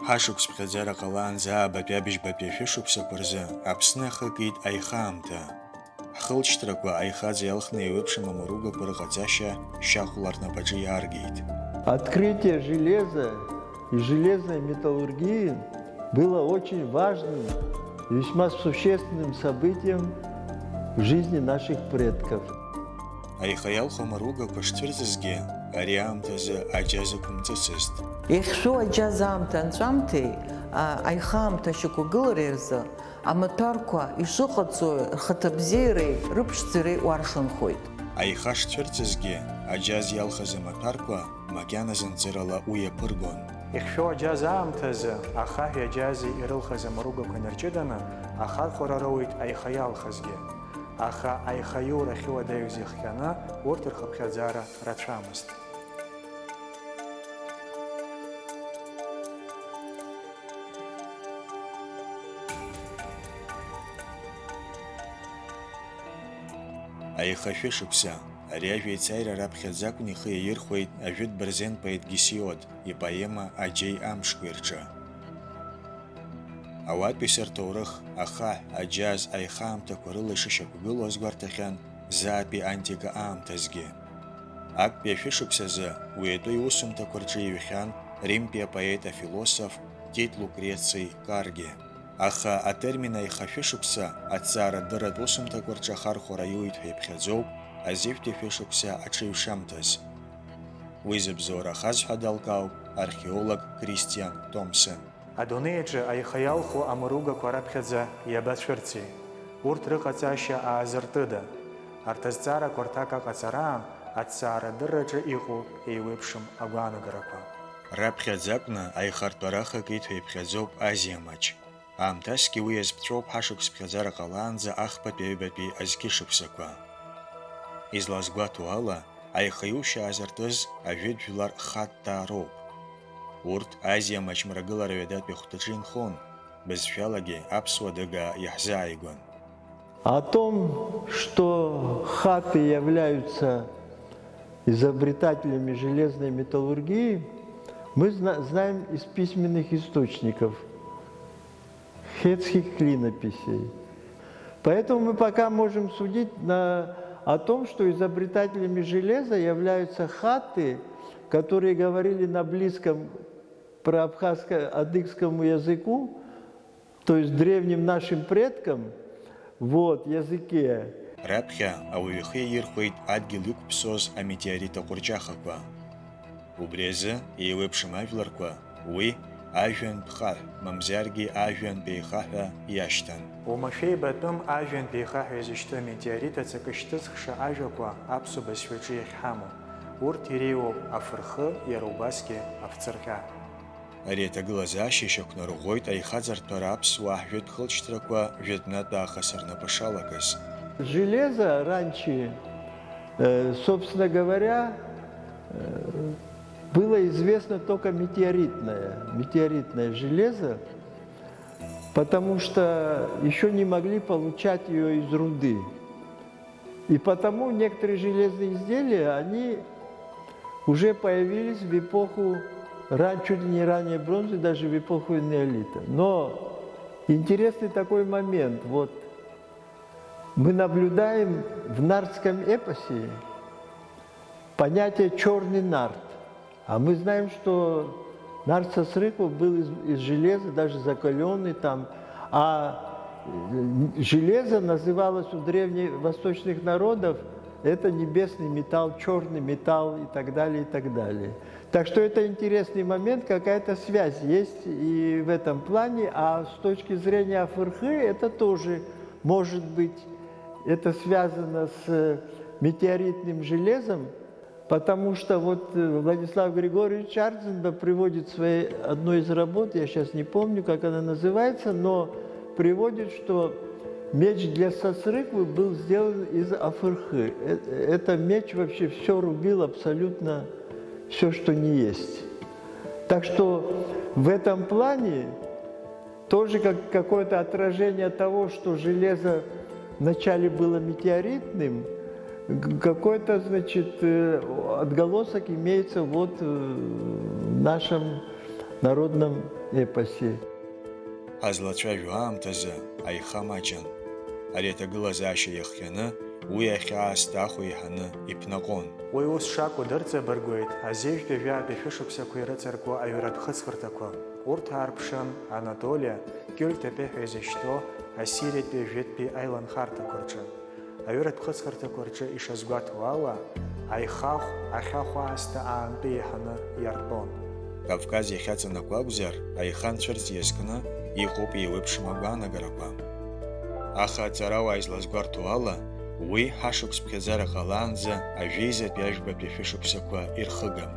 Ҳашықәс ԥхьаӡара ҟалаанӡа аабатәи ашәышықәсақәа рзы Аԥсны ахыкит аихаамҭа. Ҳхылҵшьҭрақәа аихаӡа иалхны еиуеиԥшым амаругақәа рҟаҵашьа шьахәла рнапаҿы иааргеит. Открытие железа и железной металлургии было очень важным и весьма существенным событием в жизни наших предков. Аиха иалху амаругақәа шцәырҵызгьы ари аамҭазы аџьа зықәымҵыцызт. Иахьшәу аџьаз аамҭа анҵәамҭеи аихаамҭа ашьақәгылареи рзы амаҭәарқәа ишыҟаҵо рхаҭабзиареи рыԥшӡареи уаршанхоит. Аиха шцәырҵызгьы аџьаз иалхыз амаҭәарқәа макьаназы нҵырала уи иаԥыргон. Иахьшәу аџьаз аамҭазы ахаҳәи аџьази ирылхыз амаругақәа нарҷыданы ахархәара роуит аиха иалхызгьы. Аха аихаиура ахьуадаҩыз ихҟьаны урҭ рхыԥхьаӡара рацәамызт. Аиха шәышықәса ари ажәа еицааира раԥхьаӡа акәны ихы иаирхәеит ажәытә бырзен поет Гесиод ипоема Аџьеи амшқәеи рҿы. Ауаатәыҩса рҭоурых ахаҳә, аџьаз, аихаамҭақәа рыла ишышьақәгылоу гәарҭахьан заатәи антика аамҭазгьы. Актәи ашәышықәсазы уи атәы иусумҭақәа рҿы иҩхьан Римтәи апоет афилософ Тит Лукреции Каргье. Аха атермин аиха шәышықәса аҭҵаарадырратә усумҭақәа рҿы ахархәара иуит ҳәа иԥхьаӡоуп азеиԥштәи ашәышықәса аҽыҩшамҭаз. Уи зыбзоура ахаз ҳәа далкаауп археолог Кристиан Томпсон. Адунеиаҿы аиха иалху амаругақәа раԥхьаӡа иабацәырци? Урҭ рыҟаҵашьа аазыртыда? Арҭ азҵаарақәа рҭак аҟаҵараан аҭҵаарадырраҿы иҟоу еиуеиԥшым агәаанагарақәа. Раԥхьаӡа акәны аихартәара ахакит ҳәа иԥхьаӡоуп Азиа маҷ. Аамҭасгьы уи азԥҵәоуп ҳашықәс ԥхьаӡара ҟалаанӡа ахԥатәи аҩбатәи азқьышықәсақәа. Излазгәаҭоу ала, аиха иушьа аазыртыз ажәытә жәлар хаттаароуп. Урҭ Азиа маҷ мрагылара ҩадатәи ахәҭаҿы инхон, бызшәалагьы аԥсуа дыга иаҳзааигәан. О том, что хатты являются изобретателями железной металлургии, мы знаем из письменных источников, хетских клинописей. Поэтому мы пока можем судить о том, что изобретателями железа являются хатты, которые говорили на близком проабхазско-адыгскому языку, то есть древним нашим предкам, языке. Раԥхьа ауаҩ ихы иаирхәеит адгьыл иқәԥсоз аметеорит аҟәырҷахақәа. Убри азы еиуеиԥшым ажәларқәа уи ажәҩантә хаҳә, мамзаргьы ажәҩантә еихаҳәа иашьҭан. Уамашәа ибатәым ажәҩантә еихаҳәа изышьҭоу аметеорит аҵакы шьҭызхша ажәақәа аԥсуа бызшәаҿы иахьҳамоу. Урҭ иреиуоуп афырхы, иара убасгьы афҵырҟьа. Ари аҭагылазаашьа ишьақәнарӷәӷәоит аихаҵарҭәара аԥсуаа ҳжәытә хылҵшьҭрақәа жәытәнатә аахыс рнапы шалагаз. Железо раньше, собственно говоря, было известно только метеоритное железо, потому что еще не могли получать ее из руды. И потому некоторые железные изделия, они уже появились в эпоху, чуть ли не ранее бронзы, даже в эпоху неолита. Но интересный такой момент. Мы наблюдаем в нардском эпосе понятие «черный нард». А мы знаем, что нард Сосрыков был из железа, даже закаленный там. А железо называлось у древневосточных народов это небесный металл, черный металл и так далее, и так далее. Так что это интересный момент, какая-то связь есть и в этом плане. А с точки зрения афырхы это тоже может быть, это связано с метеоритным железом, потому что Владислав Григорьевич Ардзенба приводит в своей одной из работ, я сейчас не помню, как она называется, но приводит, что меч для Сосрыквы был сделан из афырхы. Это меч вообще все рубил абсолютно, все, что не есть. Так что в этом плане тоже как какое-то отражение того, что железо вначале было метеоритным, какой-то, отголосок имеется в нашем народном эпосе. Ҳазлацәажәо аамҭазы аиха маҷын. Ари аҭагылазаашьа иахҟьаны, уи ахьаас дахо иҳаны иԥнаҟон. Уи ус шакәу дырҵабыргуеит азежәтәи ажәаатәи шәышықәсақәа ирыҵаркуа аҩратә хыҵхырҭақәа. Урҭ аарԥшын Анатолиа, Кьольтепе ҳәа изышьҭоу Ассириатәи ажәытәтәи аиланхарҭақәа рҿы. Аҩратә хыҵхырҭақәа рҿы ишазгәаҭо ала, аихахә ахьахә аасҭа аантәы иҳаны иартәон. Кавказ иахьаҵанакуа акәзар, аиха нцәырҵ иазкны иҟоуп еиуеиԥшым агәаанагарақәа. Аха аҵарауаа излазгәарҭо ала, уи ҳашықәс ԥхьаӡара ҟалаанӡа ажәеизатәи ажәбатәи шәышықәсақәа ирхыгам.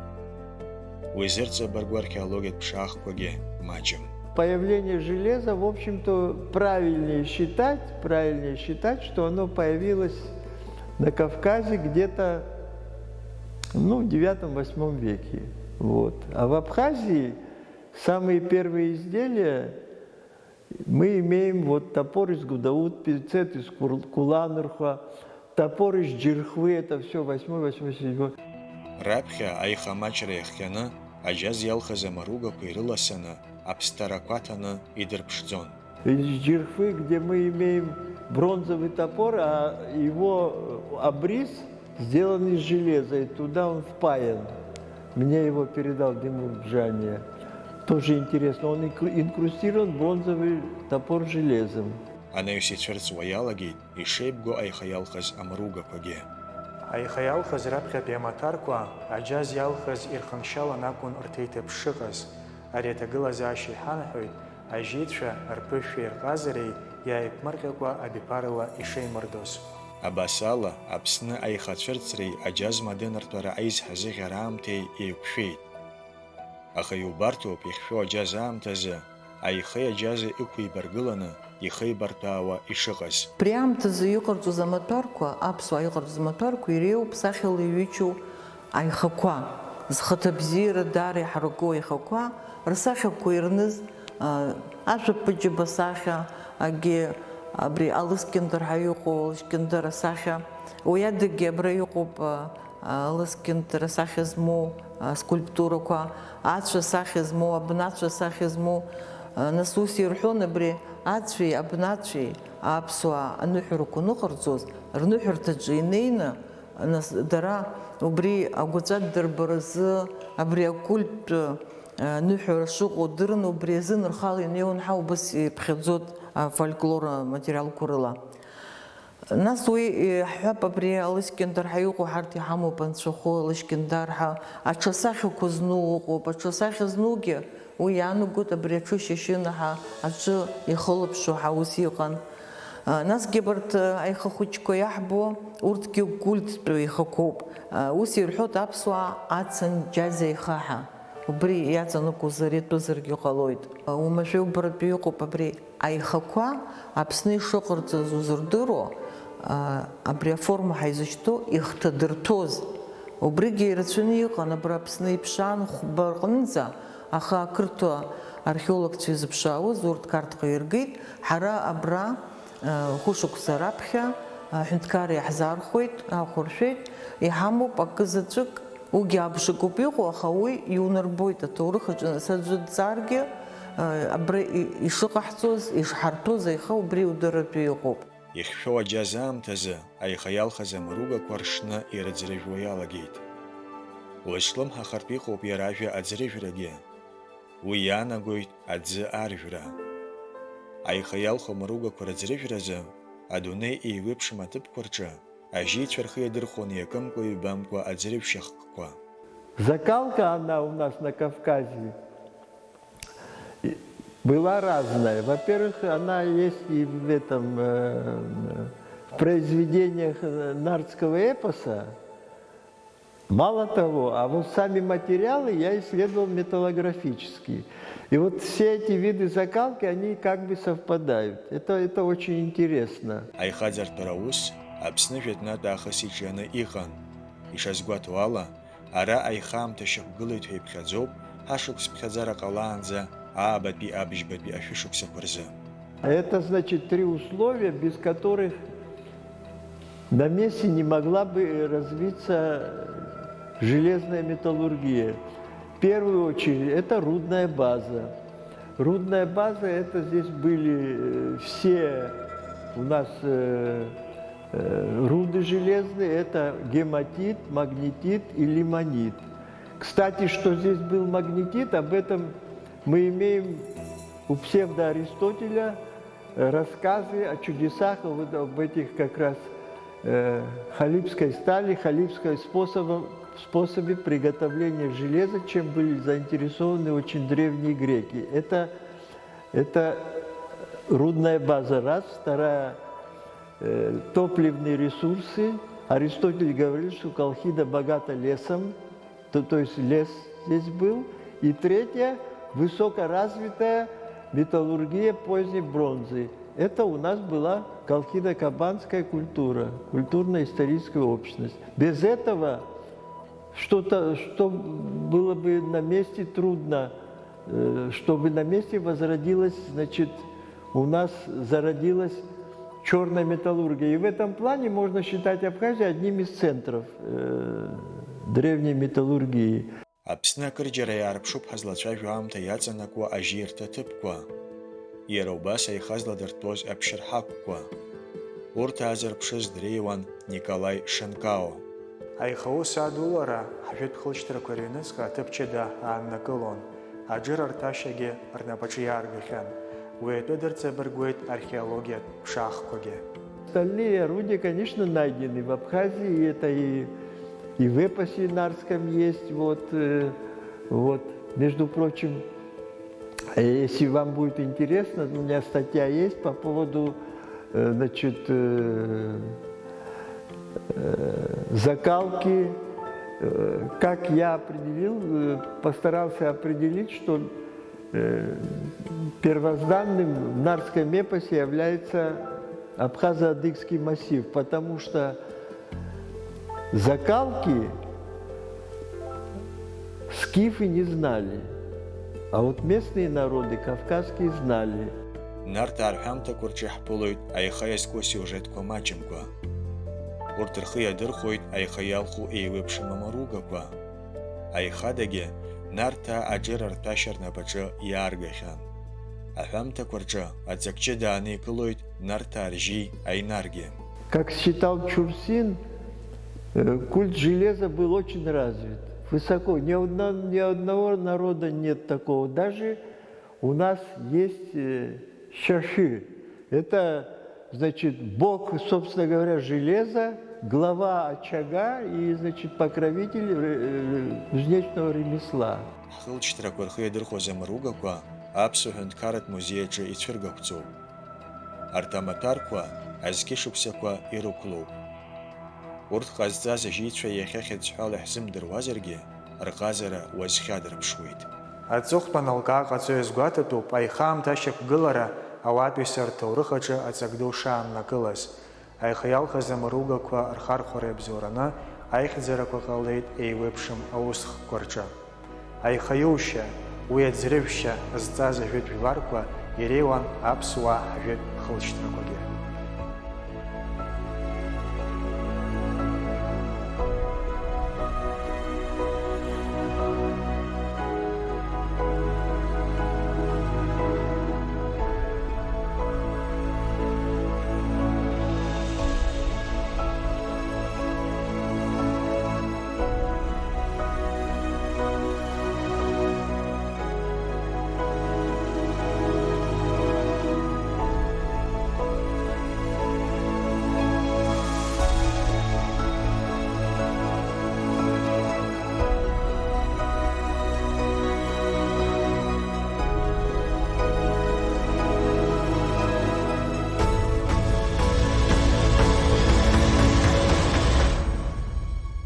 Уи зырҵабыргу археологиатә ԥшаахқәагьы маҷым. Появление железа, в общем-то, правильнее считать, что оно появилось на Кавказе где-то, в 9-8 веке. Вот. А в Абхазии самые первые изделия мы имеем топор из Гудаут, пинцет из Куланырха, топор из Джирхвы, это все 8-7. Раԥхьа аиха маҷра иахҟьаны, аџьаз иалхыз амаругақәа ирыласаны, аԥсҭарақәа аҭаны идырԥшӡон. Из Джирхвы, где мы имеем бронзовый топор, а его обрез сделан из железа, и туда он впаян. Мне его передал Димур Бжания. Тоже интересно, он инкрустирован бронзовый топор железом. Анаҩс ицәырҵуа иалагеит ишеибго аиха иалхыз амаругақәагьы. Аиха иалхыз раԥхьатәи амаҭәарқәа, аџьаз иалхыз ирханшьалан акәын рҭеиҭыԥ шыҟаз. Ари аҭагылазаашьа иҳанаҳәоит, ажьеицәа рԥышәеи рҟазареи иааиԥмырҟьакәа абиԥарала ишеимырдоз. Абас ала, Аԥсны аихацәырҵреи аџьаз мадыныртәара аизҳазыӷьара аамҭеи еиқәшәеит. Аха иубарҭоуп иахьшәо аџьаз аамҭазы, аихеи аџьази ықәибаргыланы, ихеибартәаауа ишыҟаз. Убри аамҭазы иҟарҵоз амаҭәарқәа, аԥсуаа иҟарҵоз амаҭәарқәа иреиуоуп сахьала иҩычоу аихақәа. Зхаҭабзиара даара иҳараку аихақәа, рсахьақәа ирныз ашәаԥыџьаба сахьа, абри алыскьындар ҳәа иҟоу алышькьындар асахьа, уи адагьы абра иҟоуп алыскьындар асахьа змоу скульптурақәа, ацәа асахьа змоу, абнацәа асахьа змоу. Нас ус ирҳәон абри ацәеи абнацәеи аԥсуаа аныҳәарақәа аныҟарҵоз, рныҳәарҭаҿы инеины, нас дара убри агәаҵәа ддырбаразы, абри акульттә ныҳәара шыҟоу дырны убри азын рхала инеиуан ҳәа убас иԥхьаӡоит афольклор материалқәа рыла. Нас уи иҳәап абри алышькьындар ҳәа иҟоу ҳарҭ иҳамоуп анцәахәы алышькьындар ҳәа, аҽасахьақәа зну ыҟоуп, аҽасахьа знугьы уи иаанагоит абри аҽы шьашьына ҳәа, аҽы ихылаԥшо ҳәа ус иҟан. Насгьы абарҭ аиха хәыҷқәа иаҳбо, урҭгьы культтә ихақәоуп. Ус ирҳәоит аԥсуаа ацын џьаз аиха ҳәа. Убри иаҵанакәызар итәызаргьы ҟалоит. Уамашәа убаратәы иҟоуп абри аихақәа Аԥсны ишыҟарҵаз узырдыруа, абри аформа ҳаизышьҭоу ихҭадырҭәоз. Убригьы ирацәаны иҟан абра Аԥсны иԥшаан хәба рҟынӡа, аха ақырҭуа археологцәа изыԥшаауаз урҭ картҟа иргеит, ҳара абра хәышықәса раԥхьа ҳҳәынҭқар иаҳзаархәеит, аахәыршәеит, иҳамоуп акы заҵәык. Уигьы абжакуп иҟоу, аха уи иунарбоит аҭоурых аҿы саӡәы дцаргьы, абра ишыҟаҳҵоз, ишҳарҭәоз аиха убри ударатәы иҟоуп. Иахьшәо аџьаз аамҭазы аиха иалхыз амаругақәа ршны ирыӡрыжәуа иалагеит. Лышлымҳахартә иҟоуп иара ажәа аӡрыжәрагьы. Уи иаанагоит аӡы аржәра. Аиха иалху амаругақәа раӡрыжәразы адунеи еиуеиԥшым аҭыԥқәа рҿы ажьеицәа рхы иадырхәон иакымкәа ҩбамкәа аӡрыжәшьахқәа. Закалка она у нас на Кавказе была разная. Во-первых, она есть и в произведениях нардского эпоса. Мало того, а вот сами материалы я исследовал металлографически. И вот все эти виды закалки, они как бы совпадают. Это очень интересно. Аихаӡартәара ус Аԥсны жәытәнатә аахыс иҿианы иҟан. Ишазгәаҭо ала, ара аихаамҭа шьақәгылеит ҳәа иԥхьаӡоуп ҳашықәс ԥхьаӡара ҟалаанӡа аабатәи абыжьбатәи ашәышықәсақәа рзы. Это значит 3 условия, без которых на месте не могла бы развиться железная металлургия. В первую очередь, это рудная база. Рудная база, это здесь были все у нас руды железные, это гематит, магнетит и лимонит. Кстати, что здесь был магнетит, об этом мы имеем у псевдоаристотеля рассказы о чудесах, вот об этих как раз халибской стали, халибском способе приготовления железа, чем были заинтересованы очень древние греки. Это рудная база раз, вторая топливные ресурсы. Аристотель говорил, что Колхида богата лесом, то есть лес здесь был. И третья высокоразвитая металлургия поздней бронзы. Это у нас была колхидо-кабанская культура, культурно-историческая общность. Без этого что было бы на месте трудно, чтобы на месте возродилась, значит, у нас зародилась черная металлургия. И в этом плане можно считать Абхазию одним из центров древней металлургии. Аԥсны акырџьара иаарԥшуп ҳазлацәажәо аамҭа иаҵанакуа ажьирҭа ҭыԥқәа, иара убас аихазладыртәоз аԥшьырҳаққәа. Урҭ аазырԥшыз дреиуан Николаи Шенкао. Аихаус адулара ҳжәытә хылҵшьҭрақәа рыҩныҵҟа аҭыԥ-ҷыда ааннакылон, аџыр арҭашьагьы рнапаҿы иааргахьан. Уи атәы дырҵабыргуеит археологиатә ԥшаахқәагьы. Остальные орудия, конечно, найдены в Абхазии, это и в эпосе Нарском есть, вот. Между прочим, если вам будет интересно, у меня статья есть по поводу, значит, закалки, как я определил, постарался определить, что первозданным в Нарском эпосе является Абхазо-Адыгский массив, потому что закалки скифы не знали, а вот местные народы кавказские знали. Нарҭ аарҳәамҭақәа рҿы ҳԥылоит аиха иазку асиужетқәа маҷымкәа. Урҭ рхы иадырхәоит аиха иалху еиуеиԥшым амаругақәа. Аихадагьы Нарҭаа аџыр арҭәашьа рнапаҿы иааргахьан. Аҳәамҭақәа рҿы аҵакҷыда ааникылоит Нарҭаа ржьи аинаргьы. Как считал Чурсин, культ железа был очень развит, высоко. Ни одного народа нет такого. Даже у нас есть Шаши. Это, значит, бог, собственно говоря, железа, глава очага и, значит, покровитель кузнечного ремесла. Ҳхылҵшьҭрақәа рхы иадырхәоз амаругақәа аԥсуа ҳәынҭқарратә музеи аҿы ицәыргақәҵоуп. Арҭ амаҭәарқәа азқьышықәсақәа ирықәлоуп. Урҭ ҟазҵаз ажьицәа иахьа хьыӡҳәала ҳзымдыруазаргьы, рҟазара уазхьадырԥшуеит. Аҵыхәтәан алкаа ҟаҵо иазгәаҭатәуп аихаамҭа ашьақәгылара ауаатәыҩса рҭоурых аҿы аҵак ду шааннакылаз. Аиха иалхыз амаругақәа рхархәара иабзоураны аихьӡарақәа ҟалеит еиуеиԥшым аусхқәа рҿы. Аихаиушьа, уи аӡрыжәшьа зҵаз ажәытә жәларқәа иреиуан аԥсуаа ҳжәытә хылҵшьҭрақәагьы.